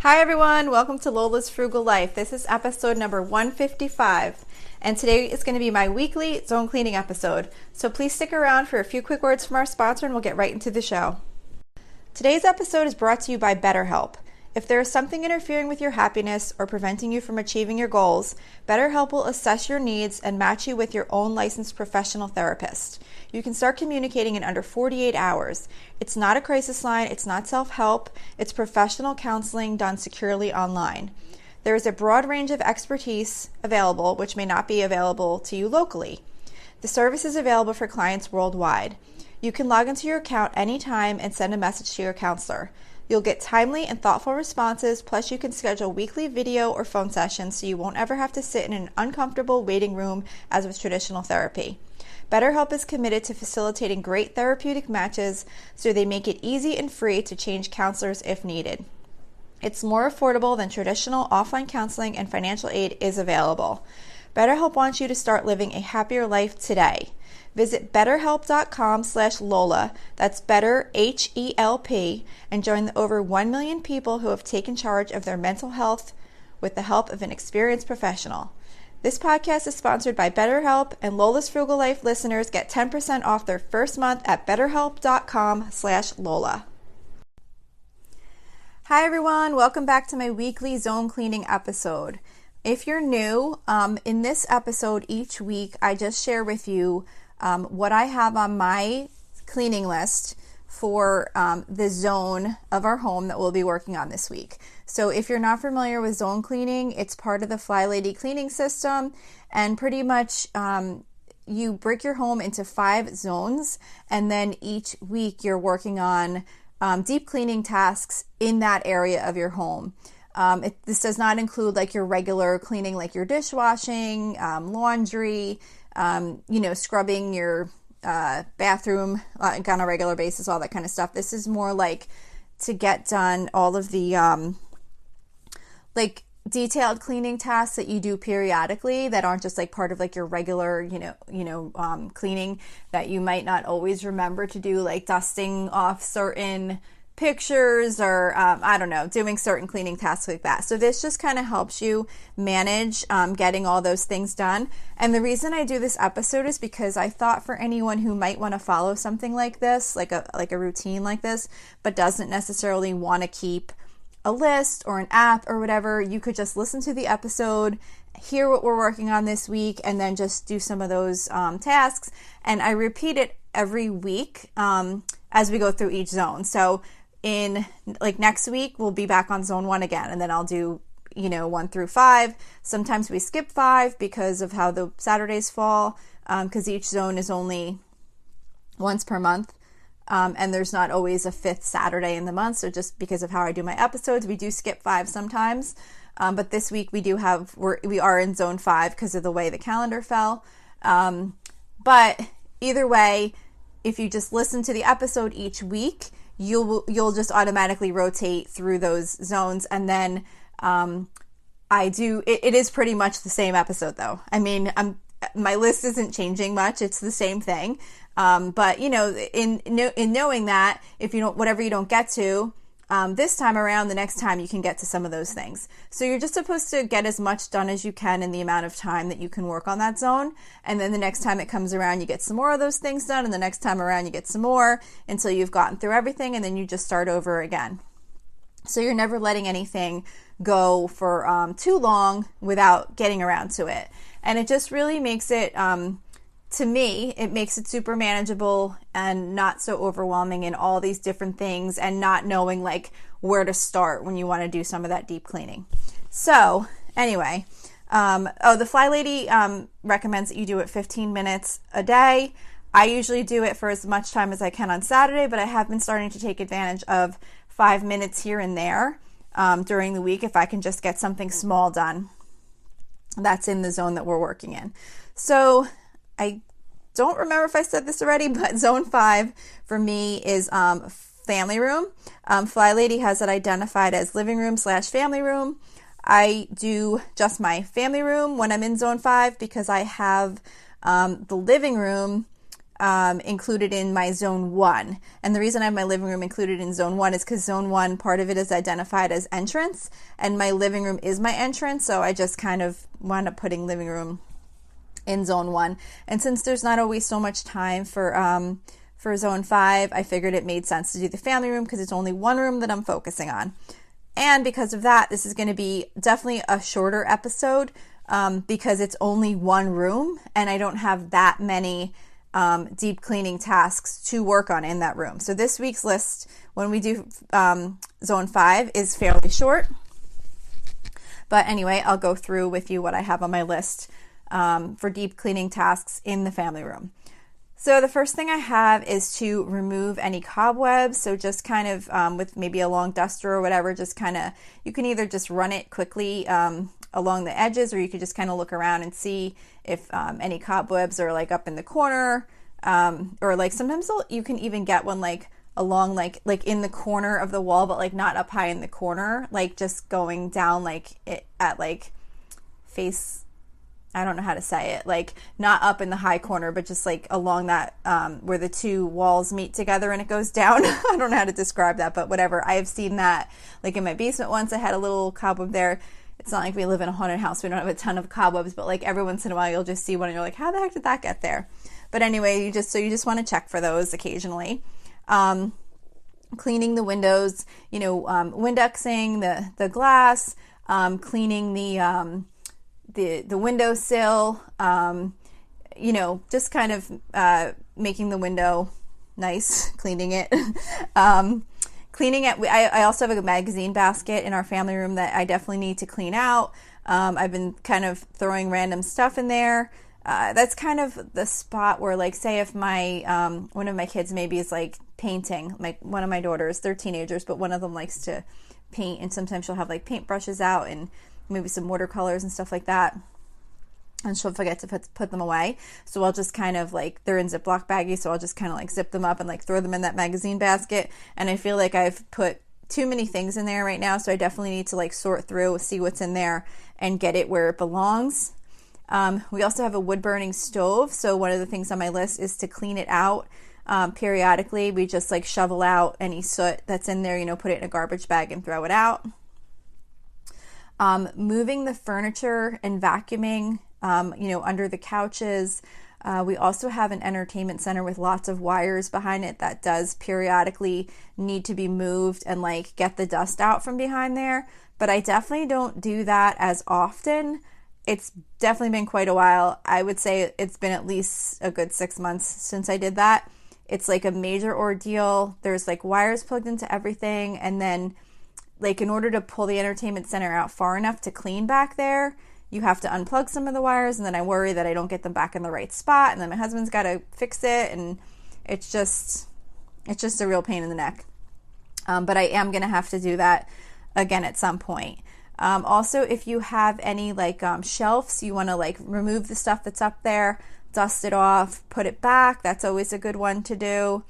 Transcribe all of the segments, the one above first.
Hi everyone, welcome to Lola's Frugal Life. This is episode number 155, and today is going to be my weekly zone cleaning episode. So please stick around for a few quick words from our sponsor and we'll get right into the show. Today's episode is brought to you by BetterHelp. If there is something interfering with your happiness or preventing you from achieving your goals, BetterHelp will assess your needs and match you with your own licensed professional therapist. You can start communicating in under 48 hours. It's not a crisis line, it's not self-help, it's professional counseling done securely online. There is a broad range of expertise available, which may not be available to you locally. The service is available for clients worldwide. You can log into your account anytime and send a message to your counselor. You'll get timely and thoughtful responses, plus you can schedule weekly video or phone sessions so you won't ever have to sit in an uncomfortable waiting room as with traditional therapy. BetterHelp is committed to facilitating great therapeutic matches, so they make it easy and free to change counselors if needed. It's more affordable than traditional offline counseling, and financial aid is available. BetterHelp wants you to start living a happier life today. Visit betterhelp.com/Lola, that's better HELP, and join the over 1 million people who have taken charge of their mental health with the help of an experienced professional. This podcast is sponsored by BetterHelp, and Lola's Frugal Life listeners get 10% off their first month at betterhelp.com/Lola. Hi everyone, welcome back to my weekly zone cleaning episode. If you're new, in this episode each week, I just share with you what I have on my cleaning list for the zone of our home that we'll be working on this week. So if you're not familiar with zone cleaning, it's part of the Fly Lady cleaning system, and pretty much you break your home into 5 zones, and then each week you're working on deep cleaning tasks in that area of your home. This does not include like your regular cleaning, like your dishwashing, laundry, scrubbing your bathroom on a regular basis, all that kind of stuff. This is more like to get done all of the like detailed cleaning tasks that you do periodically that aren't just like part of like your regular, cleaning that you might not always remember to do, like dusting off certain pictures or doing certain cleaning tasks like that. So this just kind of helps you manage getting all those things done. And the reason I do this episode is because I thought for anyone who might want to follow something like this, like a routine like this, but doesn't necessarily want to keep a list or an app or whatever, you could just listen to the episode, hear what we're working on this week, and then just do some of those tasks. And I repeat it every week as we go through each zone. So in like next week, we'll be back on zone 1 again, and then I'll do 1 through 5. Sometimes we skip 5 because of how the Saturdays fall, because each zone is only once per month. And there's not always a 5th Saturday in the month. So just because of how I do my episodes, we do skip 5 sometimes. But this week we are in zone 5 because of the way the calendar fell. But either way, if you just listen to the episode each week, you'll just automatically rotate through those zones. And then it is pretty much the same episode though. I mean, my list isn't changing much. It's the same thing. But in knowing that if whatever you don't get to this time around, the next time you can get to some of those things. So you're just supposed to get as much done as you can in the amount of time that you can work on that zone. And then the next time it comes around, you get some more of those things done. And the next time around, you get some more until you've gotten through everything. And then you just start over again. So you're never letting anything go for too long without getting around to it. And it just really makes it, to me, it makes it super manageable and not so overwhelming in all these different things and not knowing like where to start when you want to do some of that deep cleaning. So anyway, the Fly Lady recommends that you do it 15 minutes a day. I usually do it for as much time as I can on Saturday, but I have been starting to take advantage of 5 minutes here and there during the week if I can just get something small done that's in the zone that we're working in. So I don't remember if I said this already, but zone 5 for me is family room. Fly Lady has it identified as living room / family room. I do just my family room when I'm in zone 5 because I have the living room included in my zone 1. And the reason I have my living room included in zone 1 is because zone 1, part of it is identified as entrance, and my living room is my entrance, so I just kind of wound up putting living room in zone 1. And since there's not always so much time for zone 5, I figured it made sense to do the family room because it's only one room that I'm focusing on. And because of that, this is going to be definitely a shorter episode because it's only one room and I don't have that many deep cleaning tasks to work on in that room. So this week's list, when we do zone 5, is fairly short. But anyway, I'll go through with you what I have on my list for deep cleaning tasks in the family room. So the first thing I have is to remove any cobwebs. So just kind of with maybe a long duster or whatever, just kind of, you can either just run it quickly along the edges, or you could just kind of look around and see if any cobwebs are like up in the corner, or like sometimes you can even get one like along like in the corner of the wall, but like not up high in the corner, like just going down like it at like face, I don't know how to say it, like not up in the high corner, but just like along that where the two walls meet together and it goes down. I don't know how to describe that, but whatever. I have seen that like in my basement once. I had a little cobweb there. It's not like we live in a haunted house. We don't have a ton of cobwebs, but like every once in a while you'll just see one and you're like, how the heck did that get there? But anyway, you just want to check for those occasionally. Cleaning the windows, Windexing the glass, cleaning the windowsill, just kind of making the window nice, cleaning it. Cleaning it. I also have a magazine basket in our family room that I definitely need to clean out. I've been kind of throwing random stuff in there. That's kind of the spot where, like, say if my one of my kids maybe is like painting, like one of my daughters, they're teenagers, but one of them likes to paint, and sometimes she'll have like paint brushes out and maybe some watercolors and stuff like that, and she'll forget to put them away. So I'll just kind of like, they're in Ziploc baggies, so I'll just kind of like zip them up and like throw them in that magazine basket. And I feel like I've put too many things in there right now, so I definitely need to like sort through, see what's in there, and get it where it belongs. We also have a wood burning stove, so one of the things on my list is to clean it out periodically. We just like shovel out any soot that's in there, put it in a garbage bag and throw it out. Moving the furniture and vacuuming, under the couches. We also have an entertainment center with lots of wires behind it that does periodically need to be moved and like get the dust out from behind there. But I definitely don't do that as often. It's definitely been quite a while. I would say it's been at least a good 6 months since I did that. It's like a major ordeal. There's like wires plugged into everything, and then like in order to pull the entertainment center out far enough to clean back there, you have to unplug some of the wires, and then I worry that I don't get them back in the right spot, and then my husband's got to fix it, and it's just a real pain in the neck. But I am going to have to do that again at some point. Also, if you have any like shelves, you want to like remove the stuff that's up there, dust it off, put it back. That's always a good one to do.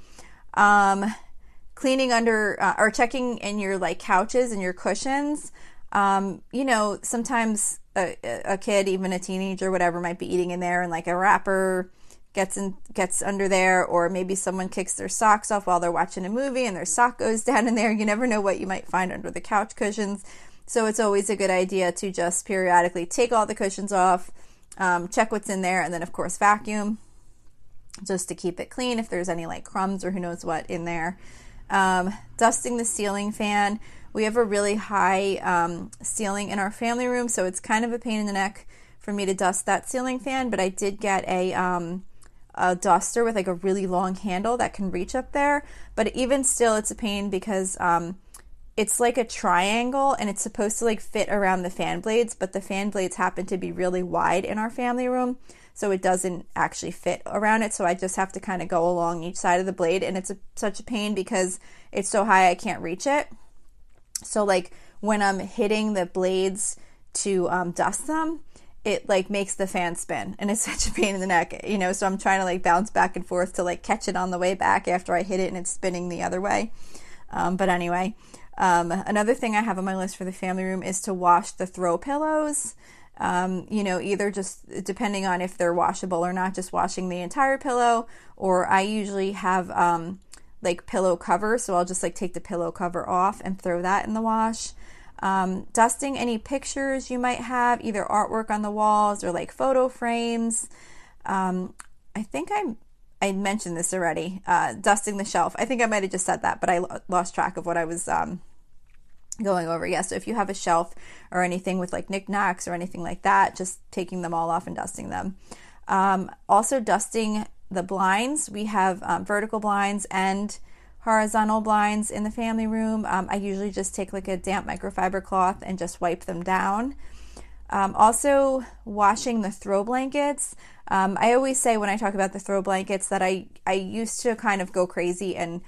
Cleaning under or checking in your like couches and your cushions. Sometimes a kid, even a teenager, whatever, might be eating in there, and like a wrapper gets under there, or maybe someone kicks their socks off while they're watching a movie and their sock goes down in there. You never know what you might find under the couch cushions. So it's always a good idea to just periodically take all the cushions off, check what's in there, and then of course vacuum just to keep it clean if there's any like crumbs or who knows what in there. Dusting the ceiling fan. We have a really high ceiling in our family room, so it's kind of a pain in the neck for me to dust that ceiling fan, but I did get a duster with like a really long handle that can reach up there. But even still, it's a pain because it's like a triangle, and it's supposed to like fit around the fan blades, but the fan blades happen to be really wide in our family room, so it doesn't actually fit around it. So I just have to kind of go along each side of the blade, and it's such a pain because it's so high I can't reach it. So like when I'm hitting the blades to dust them, it like makes the fan spin, and it's such a pain in the neck, so I'm trying to like bounce back and forth to like catch it on the way back after I hit it and it's spinning the other way. But anyway, another thing I have on my list for the family room is to wash the throw pillows. Either just depending on if they're washable or not, just washing the entire pillow, or I usually have like pillow cover, so I'll just like take the pillow cover off and throw that in the wash. Dusting any pictures you might have, either artwork on the walls or like photo frames. I think I mentioned this already, dusting the shelf. I think I might have just said that, but I lost track of what I was going over. Yeah, so if you have a shelf or anything with like knickknacks or anything like that, just taking them all off and dusting them. Also dusting the blinds. We have vertical blinds and horizontal blinds in the family room. I usually just take like a damp microfiber cloth and just wipe them down. Also washing the throw blankets. I always say when I talk about the throw blankets that I used to kind of go crazy and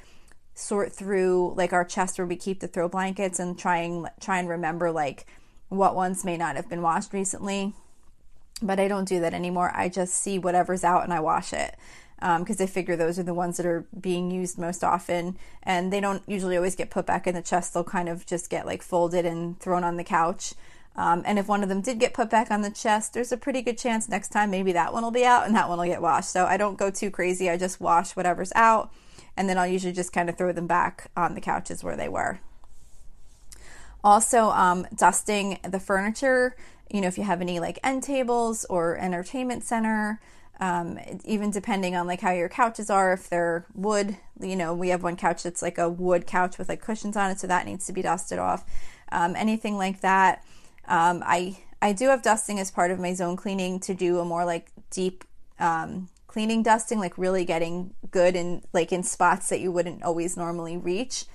sort through like our chest where we keep the throw blankets and try and remember like what ones may not have been washed recently. But I don't do that anymore. I just see whatever's out and I wash it, because I figure those are the ones that are being used most often, and they don't usually always get put back in the chest. They'll kind of just get like folded and thrown on the couch. And if one of them did get put back on the chest, there's a pretty good chance next time maybe that one will be out and that one will get washed. So I don't go too crazy. I just wash whatever's out, and then I'll usually just kind of throw them back on the couches where they were. Also, dusting the furniture. If you have any like end tables or entertainment center, even depending on like how your couches are, if they're wood, we have one couch that's like a wood couch with like cushions on it, so that needs to be dusted off. Anything like that. I do have dusting as part of my zone cleaning to do a more like deep cleaning dusting, like really getting good in like in spots that you wouldn't always normally reach.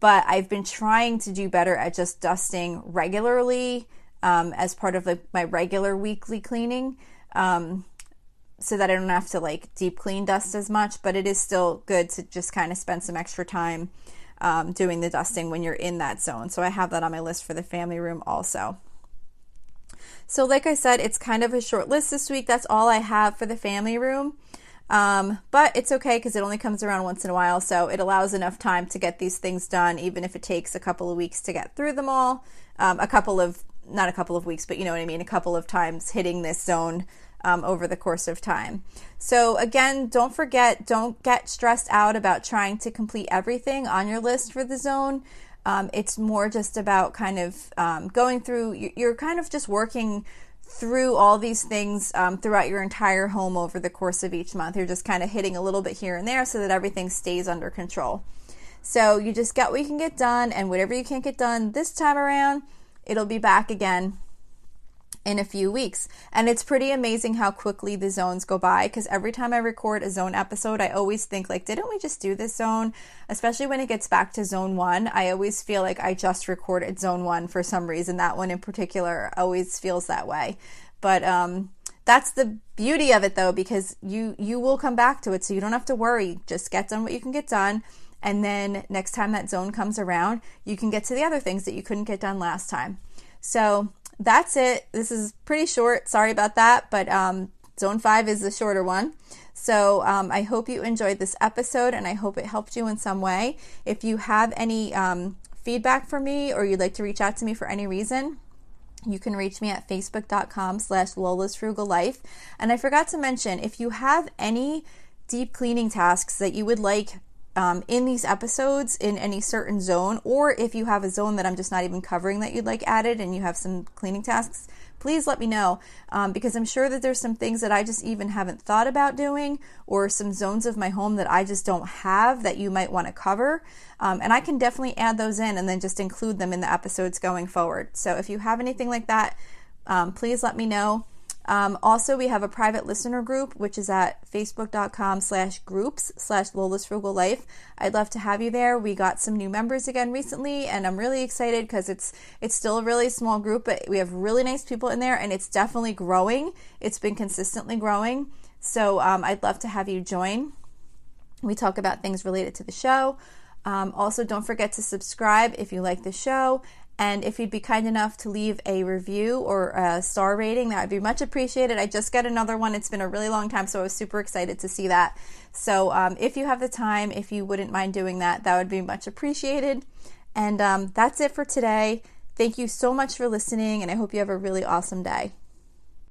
But I've been trying to do better at just dusting regularly as part of like my regular weekly cleaning, so that I don't have to like deep clean dust as much. But it is still good to just kind of spend some extra time doing the dusting when you're in that zone. So I have that on my list for the family room also. So like I said, it's kind of a short list this week. That's all I have for the family room. But it's okay because it only comes around once in a while, so it allows enough time to get these things done, even if it takes a couple of weeks to get through them all. Not a couple of weeks, but you know what I mean, a couple of times hitting this zone over the course of time. So again, don't get stressed out about trying to complete everything on your list for the zone. It's more just about kind of going through, you're kind of just working through all these things throughout your entire home over the course of each month. You're just kind of hitting a little bit here and there so that everything stays under control. So you just get what you can get done, and whatever you can't get done this time around, it'll be back again in a few weeks. And it's pretty amazing how quickly the zones go by, because every time I record a zone episode, I always think like, didn't we just do this zone? Especially when it gets back to zone 1, I always feel like I just recorded zone 1 for some reason. That one in particular always feels that way. But that's the beauty of it though, because you will come back to it, so you don't have to worry. Just get done what you can get done, and then next time that zone comes around, you can get to the other things that you couldn't get done last time. So that's it. This is pretty short. Sorry about that, but Zone 5 is the shorter one. So I hope you enjoyed this episode, and I hope it helped you in some way. If you have any feedback for me, or you'd like to reach out to me for any reason, you can reach me at facebook.com/Lola's Frugal Life. And I forgot to mention, if you have any deep cleaning tasks that you would like in these episodes in any certain zone, or if you have a zone that I'm just not even covering that you'd like added and you have some cleaning tasks, please let me know, because I'm sure that there's some things that I just even haven't thought about doing, or some zones of my home that I just don't have that you might want to cover, and I can definitely add those in and then just include them in the episodes going forward. So if you have anything like that, please let me know. Also, we have a private listener group, which is at facebook.com/groups/Lola's Frugal Life. I'd love to have you there. We got some new members again recently, and I'm really excited because it's still a really small group, but we have really nice people in there, and it's definitely growing. It's been consistently growing. So I'd love to have you join. We talk about things related to the show. Also, don't forget to subscribe if you like the show. And if you'd be kind enough to leave a review or a star rating, that would be much appreciated. I just got another one. It's been a really long time, so I was super excited to see that. So if you have the time, if you wouldn't mind doing that, that would be much appreciated. And that's it for today. Thank you so much for listening, and I hope you have a really awesome day.